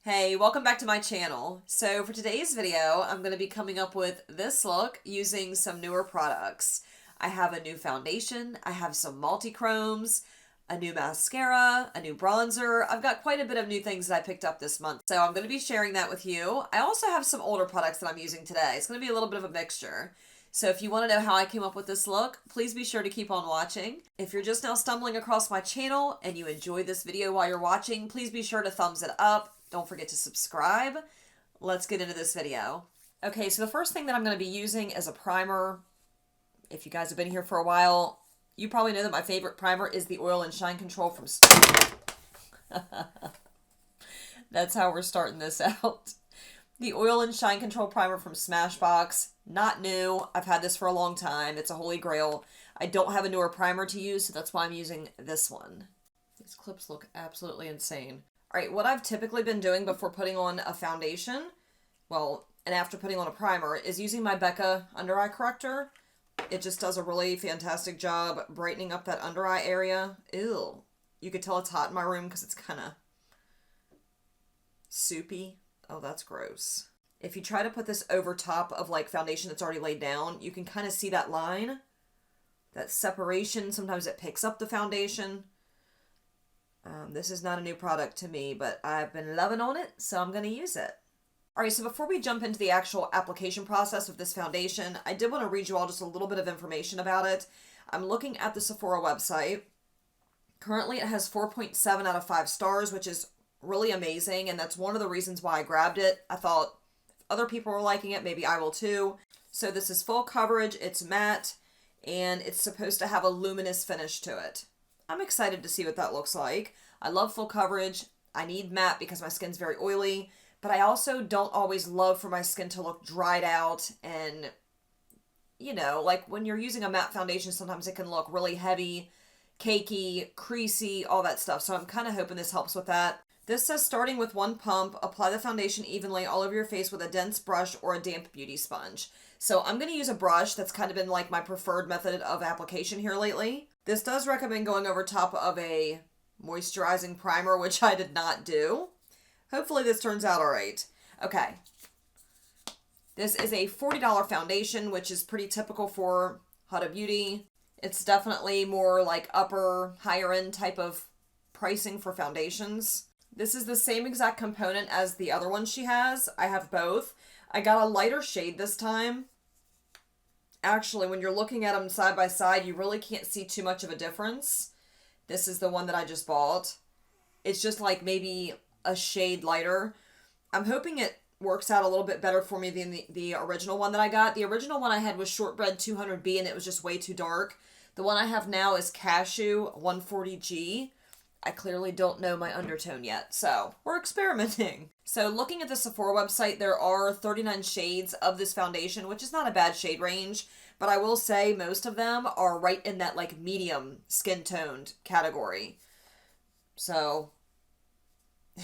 Hey, welcome back to my channel. So for today's video, I'm going to be coming up with this look using some newer products. I have a new foundation, I have some multichromes, a new mascara, a new bronzer. I've got quite a bit of new things that I picked up this month, so I'm going to be sharing that with you. I also have some older products that I'm using today. It's going to be a little bit of a mixture. So if you want to know how I came up with this look, please be sure to keep on watching. If you're just now stumbling across my channel and you enjoyed this video while you're watching, please be sure to thumbs it up. Don't forget to subscribe. Let's get into this video. Okay, so the first thing that I'm going to be using is a primer. If you guys have been here for a while, you probably know that my favorite primer is the Oil and Shine Control from... That's how we're starting this out. The Oil and Shine Control primer from Smashbox. Not new. I've had this for a long time. It's a holy grail. I don't have a newer primer to use, so that's why I'm using this one. These clips look absolutely insane. Alright, what I've typically been doing before putting on a foundation, well, and after putting on a primer, is using my Becca under eye corrector. It just does a really fantastic job brightening up that under eye area. Ew. You could tell it's hot in my room because it's kind of soupy. Oh, that's gross. If you try to put this over top of like foundation that's already laid down, you can kind of see that line, that separation. Sometimes it picks up the foundation. This is not a new product to me, but I've been loving on it, so I'm going to use it. Alright, so before we jump into the actual application process of this foundation, I did want to read you all just a little bit of information about it. I'm looking at the Sephora website. Currently it has 4.7 out of 5 stars, which is really amazing, and that's one of the reasons why I grabbed it. I thought if other people were liking it, maybe I will too. So this is full coverage, it's matte, and it's supposed to have a luminous finish to it. I'm excited to see what that looks like. I love full coverage. I need matte because my skin's very oily, but I also don't always love for my skin to look dried out and, you know, like when you're using a matte foundation, sometimes it can look really heavy, cakey, creasy, all that stuff. So I'm kind of hoping this helps with that. This says starting with one pump, apply the foundation evenly all over your face with a dense brush or a damp beauty sponge. So I'm going to use a brush. That's kind of been like my preferred method of application here lately. This does recommend going over top of a moisturizing primer, which I did not do. Hopefully this turns out alright. Okay. This is a $40 foundation, which is pretty typical for Huda Beauty. It's definitely more like upper, higher end type of pricing for foundations. This is the same exact component as the other one she has. I have both. I got a lighter shade this time. Actually, when you're looking at them side by side, you really can't see too much of a difference. This is the one that I just bought. It's just like maybe a shade lighter. I'm hoping it works out a little bit better for me than the original one that I got. The original one I had was Shortbread 200B and it was just way too dark. The one I have now is Cashew 140G. I clearly don't know my undertone yet, so we're experimenting. So looking at the Sephora website, there are 39 shades of this foundation, which is not a bad shade range, but I will say most of them are right in that like medium skin toned category. So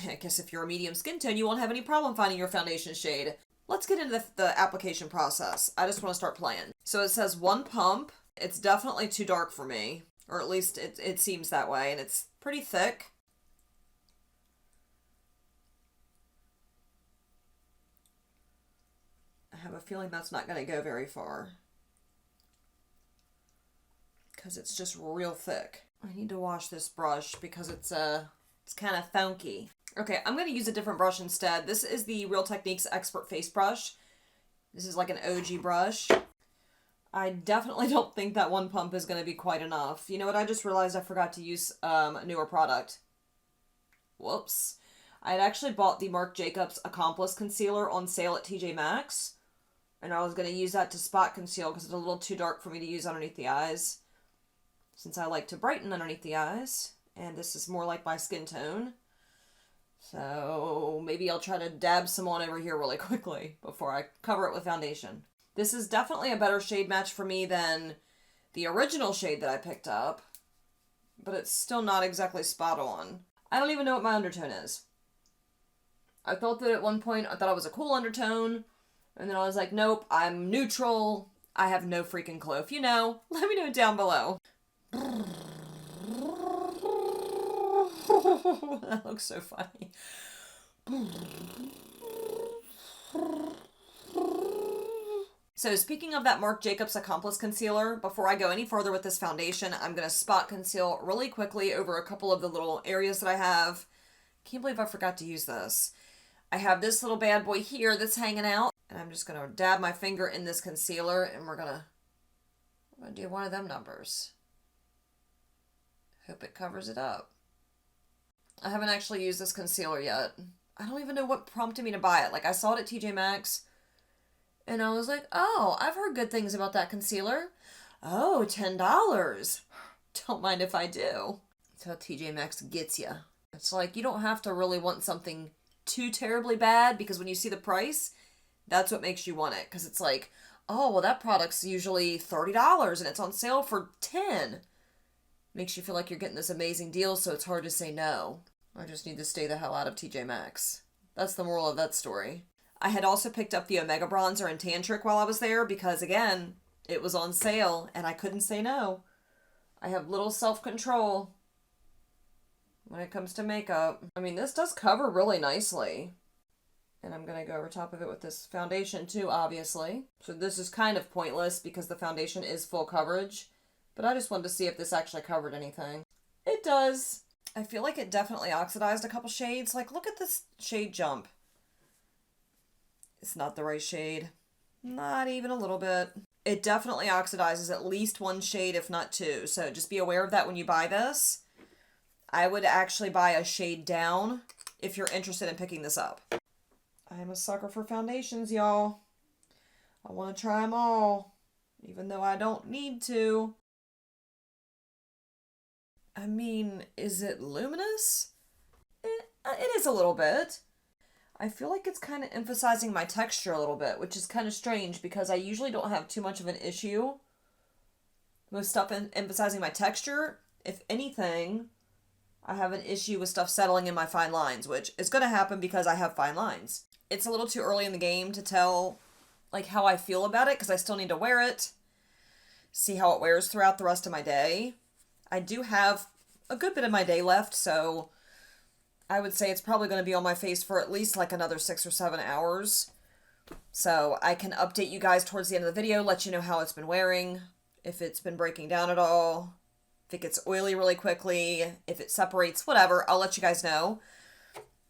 I guess if you're a medium skin tone, you won't have any problem finding your foundation shade. Let's get into the application process. I just want to start playing. So it says one pump. It's definitely too dark for me, or at least it seems that way, and it's pretty thick. I have a feeling that's not going to go very far because it's just real thick. I need to wash this brush because it's kind of funky. Okay, I'm going to use a different brush instead. This is the Real Techniques Expert Face Brush. This is like an OG brush. I definitely don't think that one pump is going to be quite enough. You know what? I just realized I forgot to use a newer product. Whoops. I had actually bought the Marc Jacobs Accomplice Concealer on sale at TJ Maxx. And I was going to use that to spot conceal because it's a little too dark for me to use underneath the eyes. Since I like to brighten underneath the eyes. And this is more like my skin tone. So maybe I'll try to dab some on over here really quickly before I cover it with foundation. This is definitely a better shade match for me than the original shade that I picked up, but it's still not exactly spot on. I don't even know what my undertone is. I thought that at one point I thought it was a cool undertone, and then I was like, nope, I'm neutral. I have no freaking clue. If you know, let me know down below. That looks so funny. So speaking of that Marc Jacobs Accomplice Concealer, before I go any further with this foundation, I'm going to spot conceal really quickly over a couple of the little areas that I have. Can't believe I forgot to use this. I have this little bad boy here that's hanging out, and I'm just going to dab my finger in this concealer, and I'm going to do one of them numbers. Hope it covers it up. I haven't actually used this concealer yet. I don't even know what prompted me to buy it. Like, I saw it at TJ Maxx, and I was like, oh, I've heard good things about that concealer. Oh, $10. Don't mind if I do. That's how TJ Maxx gets you. It's like, you don't have to really want something too terribly bad, because when you see the price, that's what makes you want it. Because it's like, oh, well, that product's usually $30 and it's on sale for $10. Makes you feel like you're getting this amazing deal, so it's hard to say no. I just need to stay the hell out of TJ Maxx. That's the moral of that story. I had also picked up the Omega Bronzer in Tantric while I was there because, again, it was on sale and I couldn't say no. I have little self-control when it comes to makeup. I mean, this does cover really nicely. And I'm going to go over top of it with this foundation too, obviously. So this is kind of pointless because the foundation is full coverage. But I just wanted to see if this actually covered anything. It does. I feel like it definitely oxidized a couple shades. Like, look at this shade jump. It's not the right shade. Not even a little bit. It definitely oxidizes at least one shade, if not two. So just be aware of that when you buy this. I would actually buy a shade down if you're interested in picking this up. I'm a sucker for foundations, y'all. I want to try them all, even though I don't need to. I mean, is it luminous? It is a little bit. I feel like it's kind of emphasizing my texture a little bit, which is kind of strange because I usually don't have too much of an issue with stuff emphasizing my texture. If anything, I have an issue with stuff settling in my fine lines, which is going to happen because I have fine lines. It's a little too early in the game to tell like how I feel about it because I still need to wear it, see how it wears throughout the rest of my day. I do have a good bit of my day left, so I would say it's probably going to be on my face for at least like another 6 or 7 hours. So I can update you guys towards the end of the video, let you know how it's been wearing, if it's been breaking down at all, if it gets oily really quickly, if it separates, whatever, I'll let you guys know.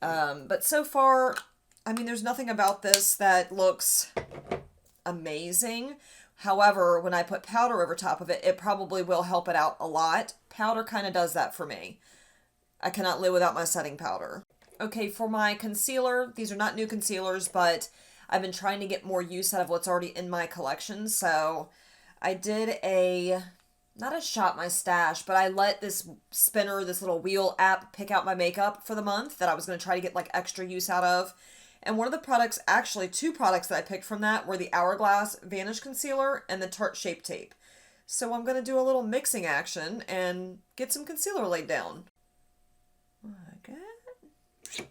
But so far, I mean, there's nothing about this that looks amazing. However, when I put powder over top of it, it probably will help it out a lot. Powder kind of does that for me. I cannot live without my setting powder. Okay, for my concealer, these are not new concealers, but I've been trying to get more use out of what's already in my collection. So I did not a Shop My Stash, but I let this spinner, this little wheel app, pick out my makeup for the month that I was going to try to get like extra use out of. And one of the products, actually 2 products that I picked from that were the Hourglass Vanish Concealer and the Tarte Shape Tape. So I'm going to do a little mixing action and get some concealer laid down. Like that.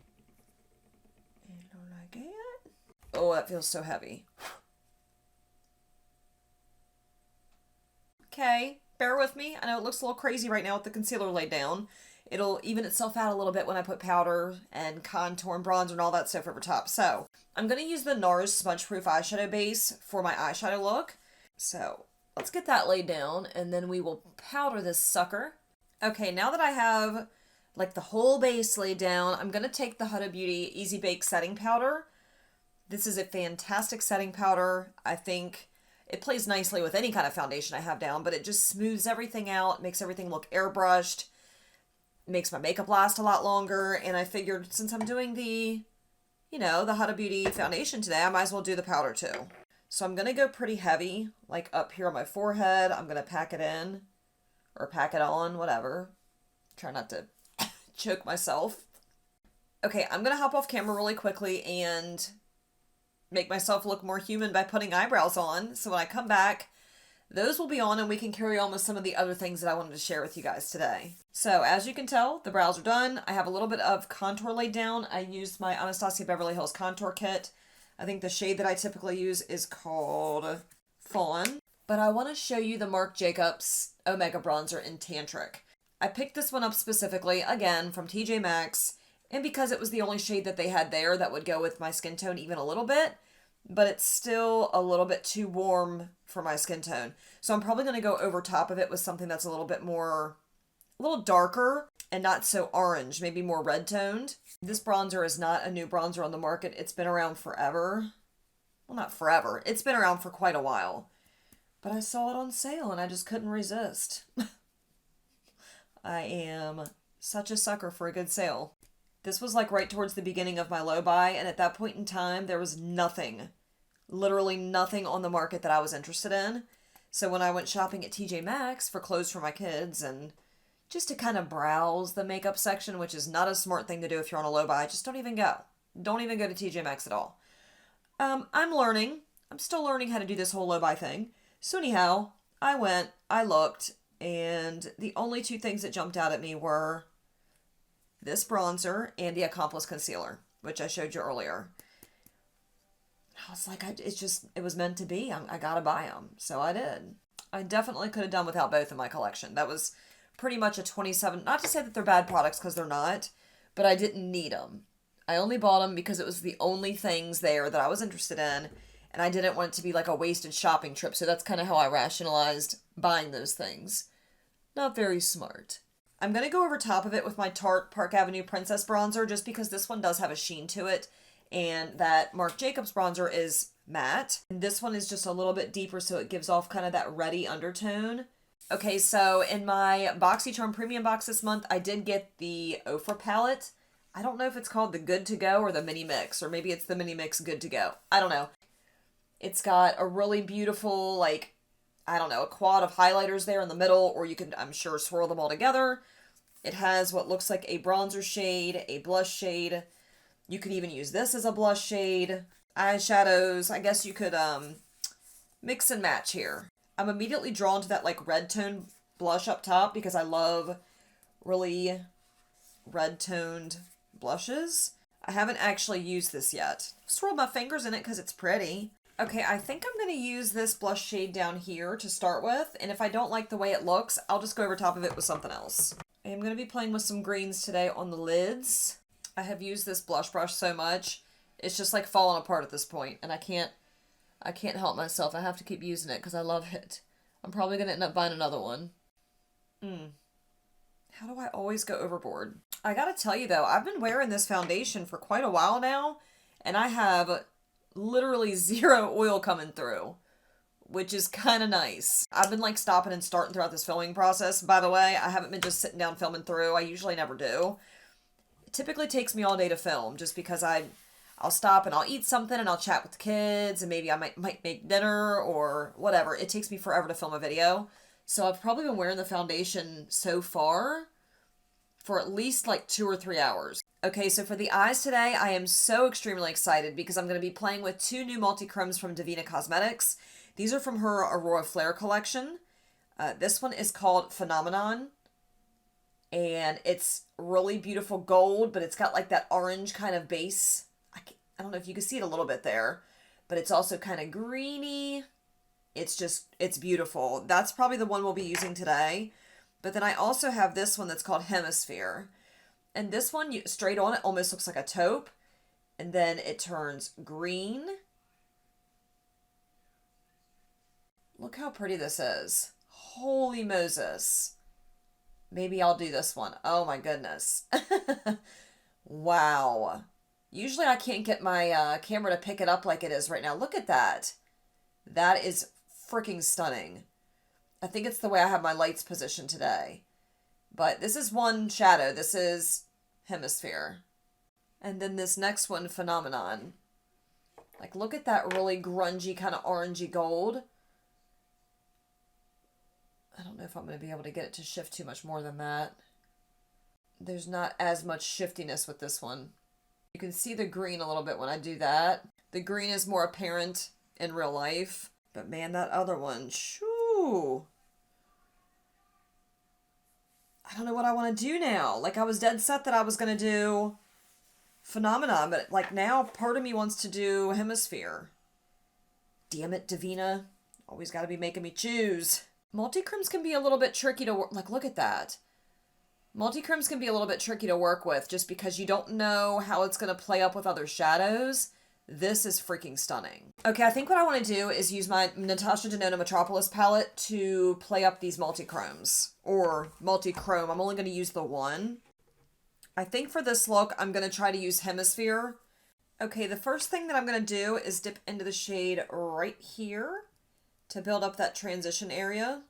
Like that. Oh, that feels so heavy. Okay, bear with me. I know it looks a little crazy right now with the concealer laid down. It'll even itself out a little bit when I put powder and contour and bronzer and all that stuff over top. So I'm going to use the NARS Smudge Proof Eyeshadow Base for my eyeshadow look. So let's get that laid down and then we will powder this sucker. Okay, now that I have like the whole base laid down, I'm going to take the Huda Beauty Easy Bake Setting Powder. This is a fantastic setting powder. I think it plays nicely with any kind of foundation I have down, but it just smooths everything out, makes everything look airbrushed. Makes my makeup last a lot longer, and I figured since I'm doing the Huda Beauty foundation today, I might as well do the powder too. So I'm going to go pretty heavy, like up here on my forehead. I'm going to pack it in, or pack it on, whatever. Try not to choke myself. Okay, I'm going to hop off camera really quickly and make myself look more human by putting eyebrows on. So when I come back, those will be on and we can carry on with some of the other things that I wanted to share with you guys today. So as you can tell, the brows are done. I have a little bit of contour laid down. I used my Anastasia Beverly Hills contour kit. I think the shade that I typically use is called Fawn. But I want to show you the Marc Jacobs Omega Bronzer in Tantric. I picked this one up specifically, again, from TJ Maxx. And because it was the only shade that they had there that would go with my skin tone even a little bit, but it's still a little bit too warm for my skin tone. So I'm probably going to go over top of it with something that's a little bit more, a little darker and not so orange, maybe more red toned. This bronzer is not a new bronzer on the market. It's been around forever. Well, not forever. It's been around for quite a while. But I saw it on sale and I just couldn't resist. I am such a sucker for a good sale. This was like right towards the beginning of my low buy, and at that point in time, there was nothing, literally nothing on the market that I was interested in. So when I went shopping at TJ Maxx for clothes for my kids and just to kind of browse the makeup section, which is not a smart thing to do if you're on a low buy, just don't even go. Don't even go to TJ Maxx at all. I'm learning. I'm still learning how to do this whole low buy thing. So anyhow, I went, I looked, and the only two things that jumped out at me were this bronzer and the Accomplice Concealer, which I showed you earlier. I was like, it was meant to be. I gotta buy them. So I did. I definitely could have done without both in my collection. That was pretty much a 27, not to say that they're bad products because they're not, but I didn't need them. I only bought them because it was the only things there that I was interested in, and I didn't want it to be like a wasted shopping trip. So that's kind of how I rationalized buying those things. Not very smart. I'm going to go over top of it with my Tarte Park Avenue Princess Bronzer just because this one does have a sheen to it, and that Marc Jacobs bronzer is matte. And this one is just a little bit deeper, so it gives off kind of that reddy undertone. Okay, so in my BoxyCharm Premium Box this month, I did get the Ofra palette. I don't know if it's called the Good To Go or the Mini Mix, or maybe it's the Mini Mix Good To Go. I don't know. It's got a really beautiful, like, I don't know, a quad of highlighters there in the middle, or you can, I'm sure, swirl them all together. It has what looks like a bronzer shade, a blush shade. You could even use this as a blush shade. Eyeshadows, I guess you could mix and match here. I'm immediately drawn to that like red tone blush up top because I love really red toned blushes. I haven't actually used this yet. Swirl my fingers in it because it's pretty. Okay, I think I'm going to use this blush shade down here to start with, and if I don't like the way it looks, I'll just go over top of it with something else. I am going to be playing with some greens today on the lids. I have used this blush brush so much, it's just like falling apart at this point, and I can't help myself. I have to keep using it because I love it. I'm probably going to end up buying another one. How do I always go overboard? I gotta tell you though, I've been wearing this foundation for quite a while now, and I have literally zero oil coming through, which is kind of nice. I've been like stopping and starting throughout this filming process. By the way, I haven't been just sitting down filming through. I usually never do. It typically takes me all day to film just because I'll stop and I'll eat something and I'll chat with the kids and maybe I might make dinner or whatever. It takes me forever to film a video. So I've probably been wearing the foundation so far for at least like 2 or 3 hours. Okay, so for the eyes today, I am so extremely excited because I'm going to be playing with 2 new multi-chromes from Devinah Cosmetics. These are from her Aurorae Flare collection. This one is called Phenomenon, and it's really beautiful gold, but it's got like that orange kind of base. I don't know if you can see it a little bit there, but it's also kind of greeny. It's beautiful. That's probably the one we'll be using today. But then I also have this one that's called Hemisphere. And this one, straight on, it almost looks like a taupe. And then it turns green. Look how pretty this is. Holy Moses. Maybe I'll do this one. Oh my goodness. Wow. Usually I can't get my camera to pick it up like it is right now. Look at that. That is freaking stunning. I think it's the way I have my lights positioned today. But this is one shadow. This is Hemisphere. And then this next one, Phenomenon. Like, look at that really grungy, kind of orangey gold. I don't know if I'm going to be able to get it to shift too much more than that. There's not as much shiftiness with this one. You can see the green a little bit when I do that. The green is more apparent in real life. But man, that other one, shoo. I don't know what I want to do now. Like, I was dead set that I was going to do Phenomenon, but like now part of me wants to do Hemisphere. Damn it, Devinah. Always got to be making me choose. Multichromes can be a little bit tricky to work. Like, look at that. Multichromes can be a little bit tricky to work with just because you don't know how it's going to play up with other shadows. This is freaking stunning. Okay, I think what I want to do is use my Natasha Denona Metropolis palette to play up these multichromes. Or multichrome. I'm only going to use the one. I think for this look, I'm going to try to use Hemisphere. Okay, the first thing that I'm going to do is dip into the shade right here to build up that transition area.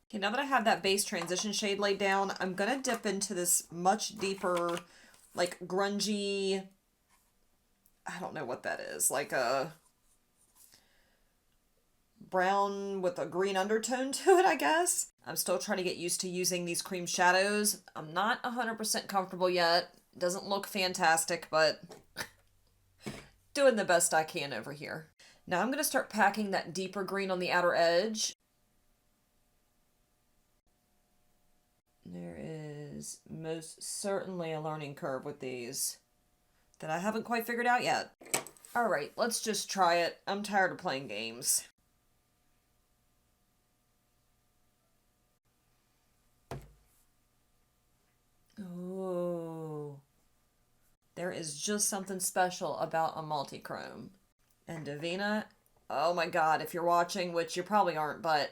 Okay, now that I have that base transition shade laid down, I'm going to dip into this much deeper, like grungy, I don't know what that is, like a brown with a green undertone to it, I guess. I'm still trying to get used to using these cream shadows. I'm not 100% comfortable yet. Doesn't look fantastic, but doing the best I can over here. Now I'm going to start packing that deeper green on the outer edge. There is most certainly a learning curve with these that I haven't quite figured out yet. Alright, let's just try it. I'm tired of playing games. Oh, there is just something special about a multichrome. And Devinah, oh my god, if you're watching, which you probably aren't, but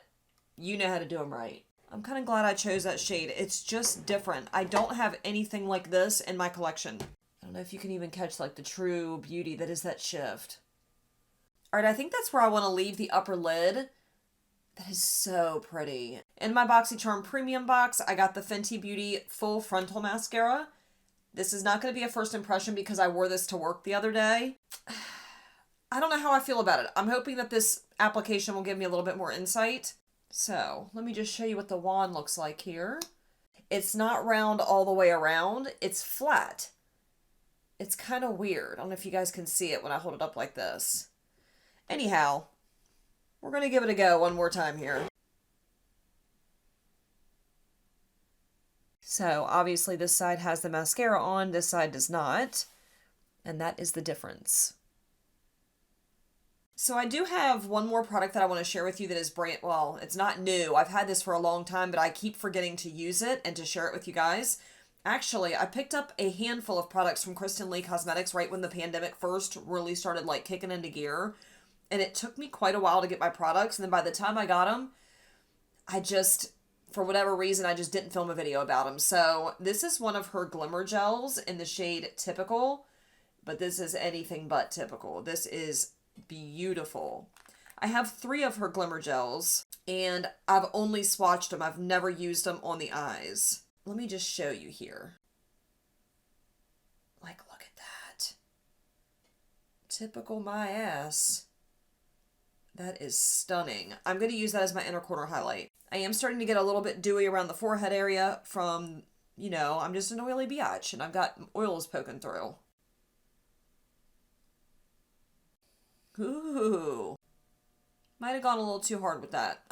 you know how to do them right. I'm kind of glad I chose that shade. It's just different. I don't have anything like this in my collection. I don't know if you can even catch like the true beauty that is that shift. Alright, I think that's where I want to leave the upper lid. That is so pretty. In my BoxyCharm Premium box, I got the Fenty Beauty Full Frontal Mascara. This is not going to be a first impression because I wore this to work the other day. I don't know how I feel about it. I'm hoping that this application will give me a little bit more insight. So, let me just show you what the wand looks like here. It's not round all the way around. It's flat. It's kind of weird. I don't know if you guys can see it when I hold it up like this. Anyhow, we're going to give it a go one more time here. So, obviously this side has the mascara on, this side does not. And that is the difference. So I do have one more product that I want to share with you that is well, it's not new. I've had this for a long time, but I keep forgetting to use it and to share it with you guys. Actually, I picked up a handful of products from Kristen Lee Cosmetics right when the pandemic first really started like kicking into gear. And it took me quite a while to get my products. And then by the time I got them, for whatever reason, I just didn't film a video about them. So this is one of her glimmer gels in the shade Typical. But this is anything but typical. This is beautiful. I have 3 of her glimmer gels and I've only swatched them. I've never used them on the eyes. Let me just show you here. Like, look at that. Typical my ass. That is stunning. I'm going to use that as my inner corner highlight. I am starting to get a little bit dewy around the forehead area from, you know, I'm just an oily biatch and I've got oils poking through. Ooh. Might have gone a little too hard with that.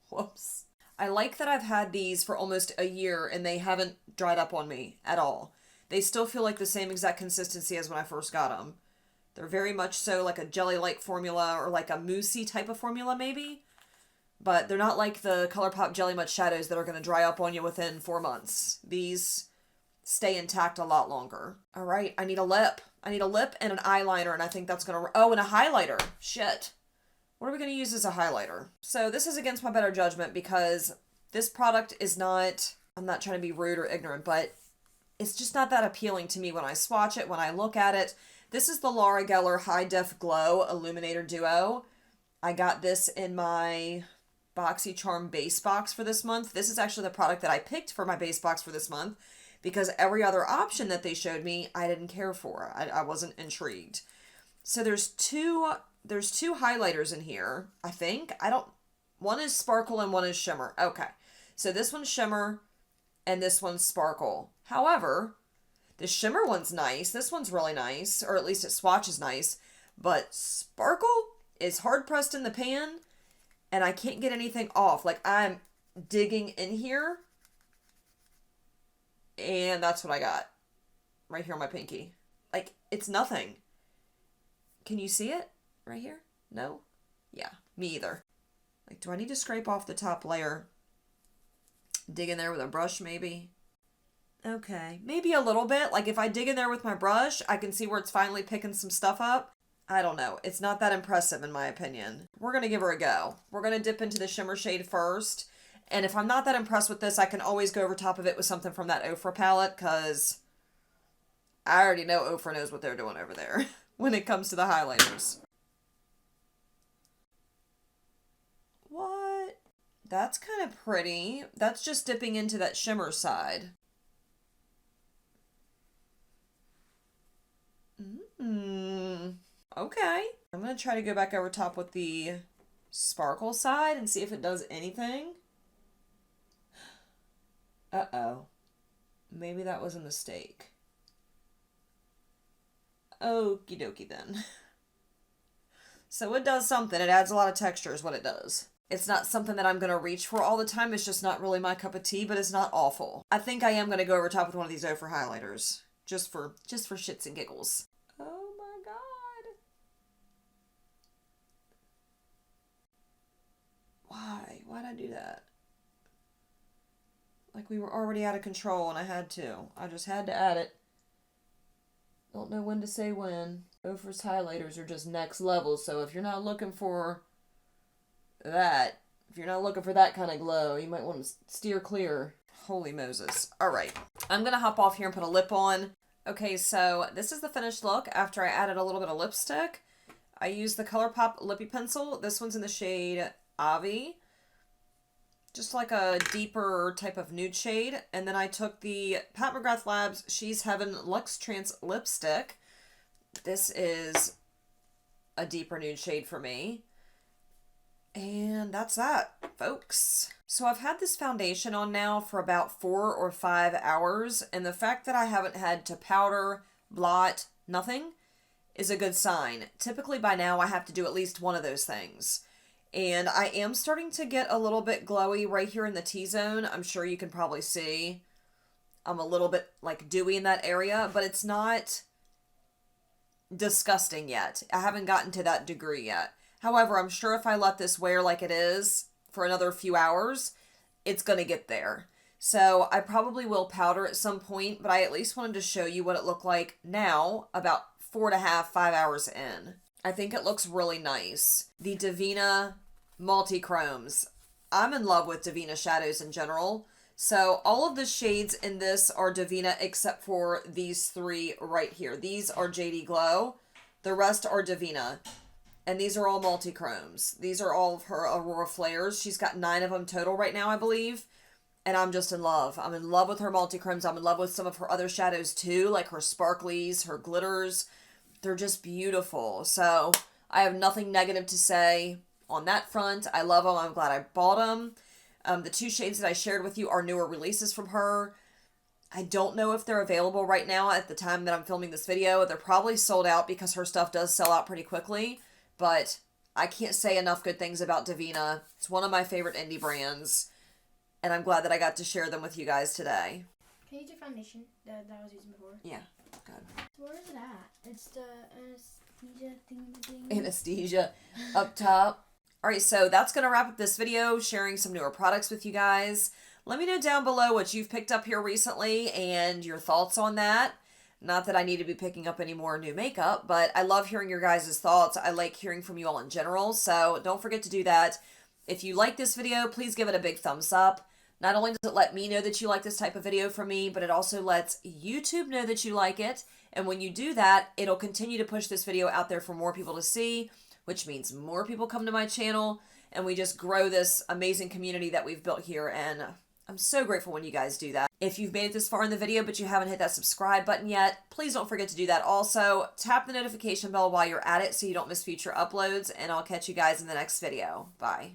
Whoops. I like that I've had these for almost a year and they haven't dried up on me at all. They still feel like the same exact consistency as when I first got them. They're very much so like a jelly-like formula or like a moussey type of formula maybe. But they're not like the Colourpop Jelly Much Shadows that are going to dry up on you within 4 months. These stay intact a lot longer. Alright, I need a lip. I need a lip and an eyeliner, and I think that's going to... Oh, and a highlighter. Shit. What are we going to use as a highlighter? So this is against my better judgment because this product is not... I'm not trying to be rude or ignorant, but it's just not that appealing to me when I swatch it, when I look at it. This is the Laura Gellar High Def Glow Illuminator Duo. I got this in my BoxyCharm base box for this month. This is actually the product that I picked for my base box for this month, because every other option that they showed me, I didn't care for. I wasn't intrigued. So there's two highlighters in here, I think. One is sparkle and one is shimmer. Okay. So this one's shimmer and this one's sparkle. However, the shimmer one's nice. This one's really nice, or at least it swatches nice. But sparkle is hard pressed in the pan and I can't get anything off. Like, I'm digging in here. And that's what I got. Right here on my pinky. Like, it's nothing. Can you see it? Right here? No? Yeah, me either. Like, do I need to scrape off the top layer? Dig in there with a brush, maybe? Okay, maybe a little bit. Like if I dig in there with my brush, I can see where it's finally picking some stuff up. I don't know. It's not that impressive in my opinion. We're going to give her a go. We're going to dip into the shimmer shade first. And if I'm not that impressed with this, I can always go over top of it with something from that Ofra palette, because I already know Ofra knows what they're doing over there when it comes to the highlighters. What? That's kind of pretty. That's just dipping into that shimmer side. Okay. I'm going to try to go back over top with the sparkle side and see if it does anything. Uh-oh. Maybe that was a mistake. Okie dokie then. So it does something. It adds a lot of texture is what it does. It's not something that I'm going to reach for all the time. It's just not really my cup of tea, but it's not awful. I think I am going to go over top with one of these Ofra highlighters. Just for shits and giggles. Oh my god. Why? Why'd I do that? Like we were already out of control and I had to. I just had to add it. Don't know when to say when. Ofra's highlighters are just next level, so if you're not looking for that, if you're not looking for that kind of glow, you might want to steer clear. Holy Moses. Alright, I'm going to hop off here and put a lip on. Okay, so this is the finished look after I added a little bit of lipstick. I used the Colourpop Lippie pencil. This one's in the shade Obvi. Just like a deeper type of nude shade. And then I took the Pat McGrath Labs She's Heaven Luxetrance lipstick. This is a deeper nude shade for me. And that's that, folks. So I've had this foundation on now for about 4 or 5 hours, and the fact that I haven't had to powder, blot, nothing is a good sign. Typically by now I have to do at least one of those things. And I am starting to get a little bit glowy right here in the T-zone. I'm sure you can probably see I'm a little bit like dewy in that area, but it's not disgusting yet. I haven't gotten to that degree yet. However, I'm sure if I let this wear like it is for another few hours, it's going to get there. So I probably will powder at some point, but I at least wanted to show you what it looked like now, about 4.5, 5 hours in. I think it looks really nice. The Devinah Multichromes. I'm in love with Devinah shadows in general. So all of the shades in this are Devinah except for these 3 right here. These are JD Glow. The rest are Devinah. And these are all multichromes. These are all of her Aurora Flares. She's got 9 of them total right now, I believe. And I'm just in love. I'm in love with her multichromes. I'm in love with some of her other shadows too, like her sparklies, her glitters. They're just beautiful. So I have nothing negative to say on that front. I love them. I'm glad I bought them. The 2 shades that I shared with you are newer releases from her. I don't know if they're available right now at the time that I'm filming this video. They're probably sold out because her stuff does sell out pretty quickly. But I can't say enough good things about Devinah. It's one of my favorite indie brands. And I'm glad that I got to share them with you guys today. Can you use your foundation that I was using before? Yeah, good. Where is it at? It's the anesthesia thing. Anesthesia up top. Alright, so that's going to wrap up this video, sharing some newer products with you guys. Let me know down below what you've picked up here recently and your thoughts on that. Not that I need to be picking up any more new makeup, but I love hearing your guys' thoughts. I like hearing from you all in general, so don't forget to do that. If you like this video, please give it a big thumbs up. Not only does it let me know that you like this type of video from me, but it also lets YouTube know that you like it. And when you do that, it'll continue to push this video out there for more people to see, which means more people come to my channel, and we just grow this amazing community that we've built here, and I'm so grateful when you guys do that. If you've made it this far in the video but you haven't hit that subscribe button yet, please don't forget to do that also. Tap the notification bell while you're at it so you don't miss future uploads, and I'll catch you guys in the next video. Bye.